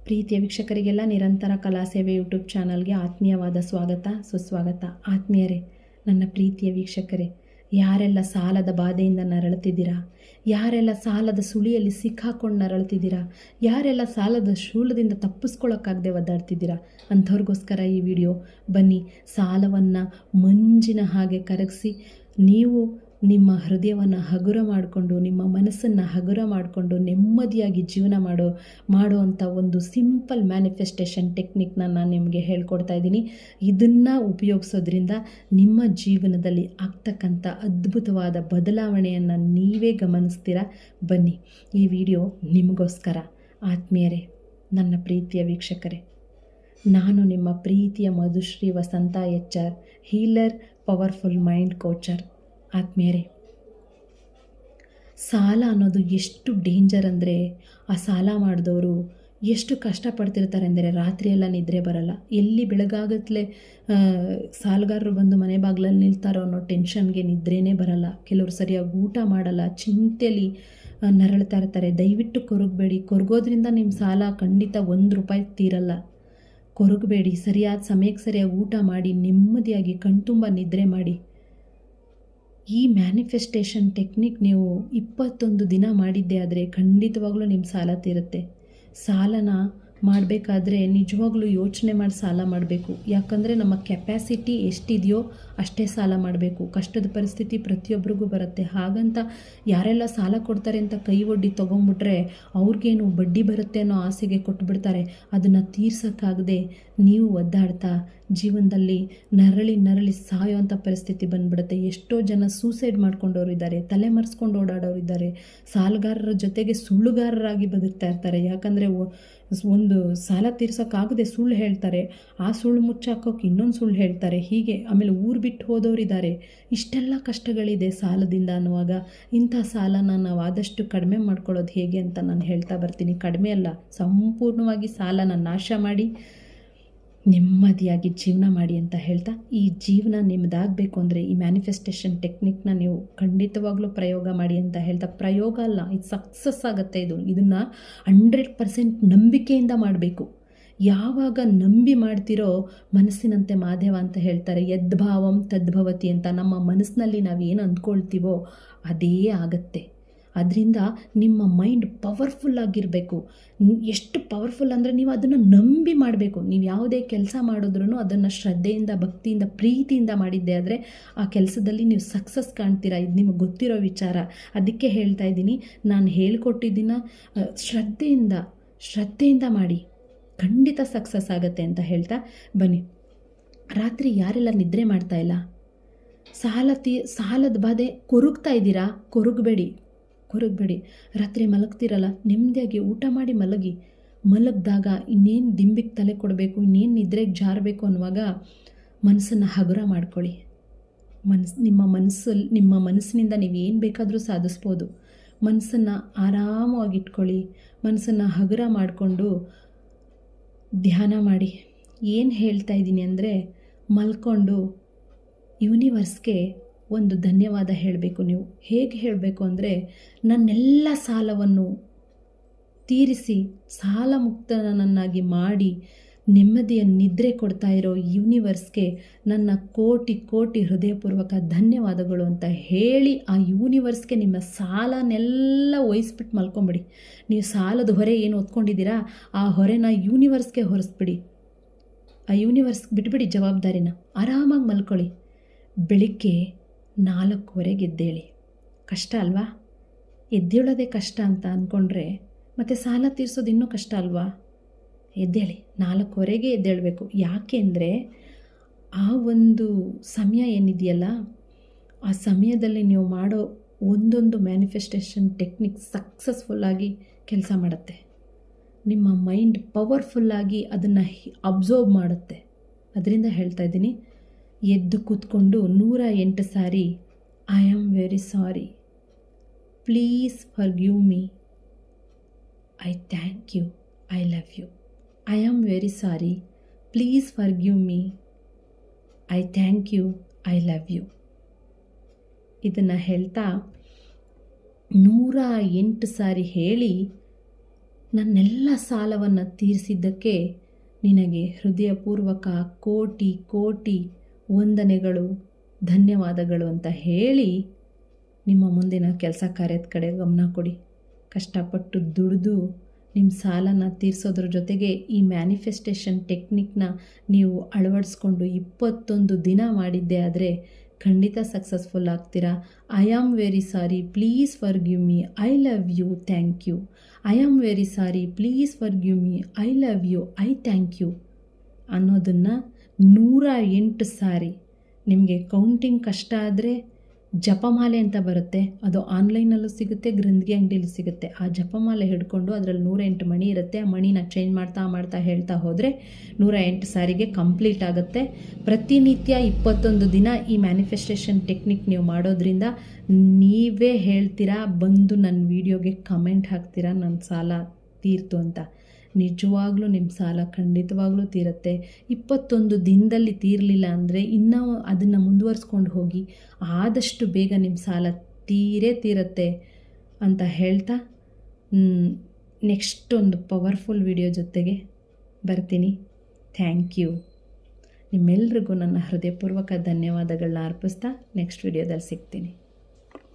ಪ್ರೀತಿಯ ವೀಕ್ಷಕರಿಗೆಲ್ಲ ನಿರಂತರ ಕಲಾ ಸೇವೆ ಯೂಟ್ಯೂಬ್ ಚಾನಲ್ಗೆ ಆತ್ಮೀಯವಾದ ಸ್ವಾಗತ ಸುಸ್ವಾಗತ. ಆತ್ಮೀಯರೇ, ನನ್ನ ಪ್ರೀತಿಯ ವೀಕ್ಷಕರೇ, ಯಾರೆಲ್ಲ ಸಾಲದ ಬಾಧೆಯಿಂದ ನರಳುತ್ತಿದ್ದೀರಾ, ಯಾರೆಲ್ಲ ಸಾಲದ ಸುಳಿಯಲ್ಲಿ ಸಿಕ್ಕಾಕೊಂಡು ನರಳುತ್ತಿದ್ದೀರಾ, ಯಾರೆಲ್ಲ ಸಾಲದ ಶೂಲದಿಂದ ತಪ್ಪಿಸ್ಕೊಳ್ಳೋಕ್ಕಾಗದೆ ಒದ್ದಾಡ್ತಿದ್ದೀರಾ ಅಂಥವ್ರಿಗೋಸ್ಕರ ಈ ವಿಡಿಯೋ. ಬನ್ನಿ, ಸಾಲವನ್ನು ಮಂಜಿನ ಹಾಗೆ ಕರಗಿಸಿ ನೀವು ನಿಮ್ಮ ಹೃದಯವನ್ನು ಹಗುರ ಮಾಡಿಕೊಂಡು, ನಿಮ್ಮ ಮನಸ್ಸನ್ನು ಹಗುರ ಮಾಡಿಕೊಂಡು ನೆಮ್ಮದಿಯಾಗಿ ಜೀವನ ಮಾಡುವಂಥ ಒಂದು ಸಿಂಪಲ್ ಮ್ಯಾನಿಫೆಸ್ಟೇಷನ್ ಟೆಕ್ನಿಕ್ನ ನಾನು ನಿಮಗೆ ಹೇಳ್ಕೊಡ್ತಾ ಇದ್ದೀನಿ. ಇದನ್ನು ಉಪಯೋಗಿಸೋದ್ರಿಂದ ನಿಮ್ಮ ಜೀವನದಲ್ಲಿ ಆಗ್ತಕ್ಕಂಥ ಅದ್ಭುತವಾದ ಬದಲಾವಣೆಯನ್ನು ನೀವೇ ಗಮನಿಸ್ತೀರಾ. ಬನ್ನಿ, ಈ ವಿಡಿಯೋ ನಿಮಗೋಸ್ಕರ. ಆತ್ಮೀಯರೇ, ನನ್ನ ಪ್ರೀತಿಯ ವೀಕ್ಷಕರೇ, ನಾನು ನಿಮ್ಮ ಪ್ರೀತಿಯ ಮಧುಶ್ರೀ ವಸಂತ HR, ಹೀಲರ್, ಪವರ್ಫುಲ್ ಮೈಂಡ್ ಕೋಚರ್. ಆತ್ಮೀಯರೇ, ಸಾಲ ಅನ್ನೋದು ಎಷ್ಟು ಡೇಂಜರ್ ಅಂದರೆ, ಆ ಸಾಲ ಮಾಡಿದವರು ಎಷ್ಟು ಕಷ್ಟಪಡ್ತಿರ್ತಾರೆ ಅಂದರೆ ರಾತ್ರಿಯೆಲ್ಲ ನಿದ್ರೆ ಬರಲ್ಲ. ಎಲ್ಲಿ ಬೆಳಗಾಗತ್ಲೆ ಸಾಲಗಾರರು ಬಂದು ಮನೆ ಬಾಗಿಲಲ್ಲಿ ನಿಲ್ತಾರೋ ಅನ್ನೋ ಟೆನ್ಷನ್ಗೆ ನಿದ್ರೇನೇ ಬರಲ್ಲ. ಕೆಲವರು ಸರಿಯಾಗಿ ಊಟ ಮಾಡಲ್ಲ, ಚಿಂತೆಯಲ್ಲಿ ನರಳ್ತಾ ಇರ್ತಾರೆ. ದಯವಿಟ್ಟು ಕೊರಗಬೇಡಿ. ಕೊರಗೋದ್ರಿಂದ ನಿಮ್ಮ ಸಾಲ ಖಂಡಿತ ₹1 ತೀರಲ್ಲ. ಕೊರಗಬೇಡಿ. ಸರಿಯಾದ ಸಮಯಕ್ಕೆ ಸರಿಯಾಗಿ ಊಟ ಮಾಡಿ, ನೆಮ್ಮದಿಯಾಗಿ ಕಣ್ತುಂಬ ನಿದ್ರೆ ಮಾಡಿ. ಈ ಮ್ಯಾನಿಫೆಸ್ಟೇಷನ್ ಟೆಕ್ನಿಕ್ ನೀವು 21 ದಿನ ಮಾಡಿದ್ದೆ ಆದರೆ ಖಂಡಿತವಾಗ್ಲೂ ನಿಮ್ಮ ಸಾಲ ತೀರುತ್ತೆ. ಸಾಲನ ಮಾಡಬೇಕಾದ್ರೆ ನಿಜವಾಗ್ಲೂ ಯೋಚನೆ ಮಾಡಿ ಸಾಲ ಮಾಡಬೇಕು. ಯಾಕಂದರೆ ನಮ್ಮ ಕೆಪ್ಯಾಸಿಟಿ ಎಷ್ಟಿದೆಯೋ ಅಷ್ಟೇ ಸಾಲ ಮಾಡಬೇಕು. ಕಷ್ಟದ ಪರಿಸ್ಥಿತಿ ಪ್ರತಿಯೊಬ್ಬರಿಗೂ ಬರುತ್ತೆ. ಹಾಗಂತ ಯಾರೆಲ್ಲ ಸಾಲ ಕೊಡ್ತಾರೆ ಅಂತ ಕೈ ಒಡ್ಡಿ ತೊಗೊಂಬಿಟ್ರೆ ಅವ್ರಿಗೇನು ಬಡ್ಡಿ ಬರುತ್ತೆ ಅನ್ನೋ ಆಸೆಗೆ ಕೊಟ್ಬಿಡ್ತಾರೆ. ಅದನ್ನು ತೀರ್ಸೋಕ್ಕಾಗದೆ ನೀವು ಒದ್ದಾಡ್ತಾ ಜೀವನದಲ್ಲಿ ನರಳಿ ಸಾಯೋವಂಥ ಪರಿಸ್ಥಿತಿ ಬಂದ್ಬಿಡುತ್ತೆ. ಎಷ್ಟೋ ಜನ ಸೂಸೈಡ್ ಮಾಡ್ಕೊಂಡವ್ರು ಇದ್ದಾರೆ, ತಲೆ ಮರೆಸ್ಕೊಂಡು ಓಡಾಡೋರು ಇದ್ದಾರೆ. ಸಾಲಗಾರರ ಜೊತೆಗೆ ಸುಳ್ಳುಗಾರರಾಗಿ ಬದುಕ್ತಾ ಇರ್ತಾರೆ. ಯಾಕಂದರೆ ಒಂದು ಸಾಲ ತೀರ್ಸೋಕ್ಕಾಗದೆ ಸುಳ್ಳು ಹೇಳ್ತಾರೆ, ಆ ಸುಳ್ಳು ಮುಚ್ಚಾಕೋಕೆ ಇನ್ನೊಂದು ಸುಳ್ಳು ಹೇಳ್ತಾರೆ. ಹೀಗೆ ಆಮೇಲೆ ಊರು ಬಿಟ್ಟು ಹೋದವರಿದ್ದಾರೆ. ಇಷ್ಟೆಲ್ಲ ಕಷ್ಟಗಳಿದೆ ಸಾಲದಿಂದ ಅನ್ನುವಾಗ ಇಂಥ ಸಾಲನ ನಾವು ಆದಷ್ಟು ಕಡಿಮೆ ಮಾಡ್ಕೊಳ್ಳೋದು ಹೇಗೆ ಅಂತ ನಾನು ಹೇಳ್ತಾ ಬರ್ತೀನಿ. ಕಡಿಮೆ ಅಲ್ಲ, ಸಂಪೂರ್ಣವಾಗಿ ಸಾಲನ ನಾಶ ಮಾಡಿ ನೆಮ್ಮದಿಯಾಗಿ ಜೀವನ ಮಾಡಿ ಅಂತ ಹೇಳ್ತಾ, ಈ ಜೀವನ ನಿಮ್ಮದಾಗಬೇಕು ಅಂದರೆ ಈ ಮ್ಯಾನಿಫೆಸ್ಟೇಷನ್ ಟೆಕ್ನಿಕ್ನ ನೀವು ಖಂಡಿತವಾಗ್ಲೂ ಪ್ರಯೋಗ ಮಾಡಿ ಅಂತ ಹೇಳ್ತಾ, ಪ್ರಯೋಗ ಅಲ್ಲ, ಇದು ಸಕ್ಸಸ್ ಆಗುತ್ತೆ. ಇದನ್ನು 100% ನಂಬಿಕೆಯಿಂದ ಮಾಡಬೇಕು. ಯಾವಾಗ ನಂಬಿ ಮಾಡ್ತಿರೋ ಮನಸ್ಸಿನಂತೆ ಮಾದೇವ ಅಂತ ಹೇಳ್ತಾರೆ. ಯದ್ಭಾವಂ ತದ್ಭವತಿ ಅಂತ. ನಮ್ಮ ಮನಸ್ಸಿನಲ್ಲಿ ನಾವೇನು ಅಂದ್ಕೊಳ್ತೀವೋ ಅದೇ ಆಗುತ್ತೆ. ಅದರಿಂದ ನಿಮ್ಮ ಮೈಂಡ್ ಪವರ್ಫುಲ್ಲಾಗಿರಬೇಕು. ಎಷ್ಟು ಪವರ್ಫುಲ್ ಅಂದರೆ ನೀವು ಅದನ್ನು ನಂಬಿ ಮಾಡಬೇಕು. ನೀವು ಯಾವುದೇ ಕೆಲಸ ಮಾಡಿದ್ರೂ ಅದನ್ನು ಶ್ರದ್ಧೆಯಿಂದ, ಭಕ್ತಿಯಿಂದ, ಪ್ರೀತಿಯಿಂದ ಮಾಡಿದ್ದೆ ಆದರೆ ಆ ಕೆಲಸದಲ್ಲಿ ನೀವು ಸಕ್ಸಸ್ ಕಾಣ್ತೀರಾ. ಇದು ನಿಮಗೆ ಗೊತ್ತಿರೋ ವಿಚಾರ. ಅದಕ್ಕೆ ಹೇಳ್ತಾ ಇದ್ದೀನಿ, ನಾನು ಹೇಳ್ಕೊಟ್ಟಿದ್ದನ್ನು ಶ್ರದ್ಧೆಯಿಂದ ಮಾಡಿ, ಖಂಡಿತ ಸಕ್ಸಸ್ ಆಗುತ್ತೆ ಅಂತ ಹೇಳ್ತಾ ಬನ್ನಿ. ರಾತ್ರಿ ಯಾರೆಲ್ಲ ನಿದ್ರೆ ಮಾಡ್ತಾಯಿಲ್ಲ, ಸಾಲದ ಬಾಧೆ ಕೊರಗ್ತಾ ಇದ್ದೀರಾ, ಕೊರಗಬೇಡಿ. ರಾತ್ರಿ ಮಲಗ್ತಿರಲ್ಲ, ನೆಮ್ಮದಿಯಾಗಿ ಊಟ ಮಾಡಿ ಮಲಗಿದಾಗ ಇನ್ನೇನು ದಿಂಬಿಗೆ ತಲೆ ಕೊಡಬೇಕು, ಇನ್ನೇನು ನಿದ್ರೆಗೆ ಜಾರಬೇಕು ಅನ್ನುವಾಗ ಮನಸ್ಸನ್ನು ಹಗುರ ಮಾಡ್ಕೊಳ್ಳಿ. ನಿಮ್ಮ ಮನಸ್ಸಿನಿಂದ ನೀವು ಏನು ಬೇಕಾದರೂ ಸಾಧಿಸ್ಬೋದು. ಮನಸ್ಸನ್ನು ಆರಾಮವಾಗಿಟ್ಕೊಳ್ಳಿ. ಮನಸ್ಸನ್ನು ಹಗುರ ಮಾಡಿಕೊಂಡು ಧ್ಯಾನ ಮಾಡಿ. ಏನು ಹೇಳ್ತಾ ಇದ್ದೀನಿ ಅಂದರೆ, ಮಲ್ಕೊಂಡು ಯೂನಿವರ್ಸ್ಗೆ ಒಂದು ಧನ್ಯವಾದ ಹೇಳಬೇಕು. ನೀವು ಹೇಗೆ ಹೇಳಬೇಕು ಅಂದರೆ, ನನ್ನೆಲ್ಲ ಸಾಲವನ್ನು ತೀರಿಸಿ ಸಾಲ ಮುಕ್ತನನ್ನಾಗಿ ಮಾಡಿ ನೆಮ್ಮದಿಯ ನಿದ್ರೆ ಕೊಡ್ತಾ ಇರೋ ಯೂನಿವರ್ಸ್ಗೆ ನನ್ನ ಕೋಟಿ ಹೃದಯಪೂರ್ವಕ ಧನ್ಯವಾದಗಳು ಅಂತ ಹೇಳಿ ಆ ಯೂನಿವರ್ಸ್ಗೆ ನಿಮ್ಮ ಸಾಲನೆಲ್ಲ ವಹಿಸ್ಬಿಟ್ಟು ಮಲ್ಕೊಂಬಿಡಿ. ನೀವು ಸಾಲದ ಹೊರೆ ಏನು ಹೊತ್ಕೊಂಡಿದ್ದೀರಾ ಆ ಹೊರೆನ ಯೂನಿವರ್ಸ್ಗೆ ಹೊರಿಸ್ಬಿಡಿ. ಆ ಯೂನಿವರ್ಸ್ಗೆ ಬಿಟ್ಬಿಡಿ ಜವಾಬ್ದಾರಿನ. ಆರಾಮಾಗಿ ಮಲ್ಕೊಳ್ಳಿ. ಬೆಳಿಗ್ಗೆ 4:15 ಎದ್ದೇಳಿ. ಕಷ್ಟ ಅಲ್ವಾ? ಎದ್ದೇಳೋದೇ ಕಷ್ಟ ಅಂತ ಅಂದ್ಕೊಂಡ್ರೆ ಮತ್ತು ಸಾಲ ತೀರಿಸೋದು ಇನ್ನೂ ಕಷ್ಟ ಅಲ್ವಾ? ಎದ್ದೇಳಿ. 4:15 ಎದ್ದೇಳಬೇಕು. ಯಾಕೆ ಅಂದರೆ ಆ ಒಂದು ಸಮಯ ಏನಿದೆಯಲ್ಲ, ಆ ಸಮಯದಲ್ಲಿ ನೀವು ಮಾಡೋ ಒಂದೊಂದು ಮ್ಯಾನಿಫೆಸ್ಟೇಷನ್ ಟೆಕ್ನಿಕ್ ಸಕ್ಸಸ್ಫುಲ್ಲಾಗಿ ಕೆಲಸ ಮಾಡುತ್ತೆ. ನಿಮ್ಮ ಮೈಂಡ್ ಪವರ್ಫುಲ್ಲಾಗಿ ಅದನ್ನು ಅಬ್ಸರ್ವ್ ಮಾಡುತ್ತೆ. ಅದರಿಂದ ಹೇಳ್ತಾ ಇದ್ದೀನಿ, ಎದ್ದು ಕೂತ್ಕೊಂಡು 108 ಸಾರಿ I am very sorry, please forgive me, I thank you, I love you. I am very sorry, please forgive me, I thank you, I love you. ಇದನ್ನು ಹೇಳ್ತಾ 108 ಸಾರಿ ಹೇಳಿ ನನ್ನೆಲ್ಲ ಸಾಲವನ್ನು ತೀರಿಸಿದ್ದಕ್ಕೆ ನಿನಗೆ ಹೃದಯಪೂರ್ವಕ ಕೋಟಿ ಕೋಟಿ ವಂದನೆಗಳು, ಧನ್ಯವಾದಗಳು ಅಂತ ಹೇಳಿ ನಿಮ್ಮ ಮುಂದಿನ ಕೆಲಸ ಕಾರ್ಯದ ಕಡೆ ಗಮನ ಕೊಡಿ. ಕಷ್ಟಪಟ್ಟು ದುಡಿದು ನಿಮ್ಮ ಸಾಲನ ತೀರಿಸೋದ್ರ ಜೊತೆಗೆ ಈ ಮ್ಯಾನಿಫೆಸ್ಟೇಷನ್ ಟೆಕ್ನಿಕ್ನ ನೀವು ಅಳವಡಿಸ್ಕೊಂಡು 21 ದಿನ ಮಾಡಿದ್ದೆ ಆದರೆ ಖಂಡಿತ ಸಕ್ಸಸ್ಫುಲ್ ಆಗ್ತೀರಾ. I am very sorry, please forgive me, I love you, thank you. I am very sorry, please forgive me, I love you, I thank you ಅನ್ನೋದನ್ನು 108 ಸಾರಿ. ನಿಮಗೆ ಕೌಂಟಿಂಗ್ ಕಷ್ಟ ಆದರೆ ಜಪಮಾಲೆ ಅಂತ ಬರುತ್ತೆ, ಅದು ಆನ್ಲೈನಲ್ಲೂ ಸಿಗುತ್ತೆ, ಗ್ರಂಥಿಗೆ ಅಂಗಡಿಯಲ್ಲೂ ಸಿಗುತ್ತೆ. ಆ ಜಪಮಾಲೆ ಹಿಡ್ಕೊಂಡು ಅದರಲ್ಲಿ 108 ಮಣಿ ಇರುತ್ತೆ. ಆ ಮಣಿನ ಚೇಂಜ್ ಮಾಡ್ತಾ ಹೇಳ್ತಾ ಹೋದರೆ 108 ಸಾರಿಗೆ ಕಂಪ್ಲೀಟ್ ಆಗುತ್ತೆ. ಪ್ರತಿನಿತ್ಯ 21 ದಿನ ಈ ಮ್ಯಾನಿಫೆಸ್ಟೇಷನ್ ಟೆಕ್ನಿಕ್ ನೀವು ಮಾಡೋದ್ರಿಂದ ನೀವೇ ಹೇಳ್ತೀರಾ, ಬಂದು ನನ್ನ ವಿಡಿಯೋಗೆ ಕಮೆಂಟ್ ಹಾಕ್ತೀರಾ ನನ್ನ ಸಾಲ ತೀರ್ತು ಅಂತ. ನಿಜವಾಗ್ಲೂ ನಿಮ್ಮ ಸಾಲ ಖಂಡಿತವಾಗ್ಲೂ ತೀರುತ್ತೆ. 21 ದಿನದಲ್ಲಿ ತೀರಲಿಲ್ಲ ಅಂದರೆ ಇನ್ನೂ ಅದನ್ನು ಮುಂದುವರಿಸ್ಕೊಂಡು ಹೋಗಿ, ಆದಷ್ಟು ಬೇಗ ನಿಮ್ಮ ಸಾಲ ತೀರತ್ತೆ ಅಂತ ಹೇಳ್ತಾ ನೆಕ್ಸ್ಟ್ ಒಂದು ಪವರ್ಫುಲ್ ವಿಡಿಯೋ ಜೊತೆಗೆ ಬರ್ತೀನಿ. Thank you. ನಿಮ್ಮೆಲ್ರಿಗೂ ನನ್ನ ಹೃದಯಪೂರ್ವಕ ಧನ್ಯವಾದಗಳನ್ನ ಅರ್ಪಿಸ್ತಾ ನೆಕ್ಸ್ಟ್ ವಿಡಿಯೋದಲ್ಲಿ ಸಿಗ್ತೀನಿ.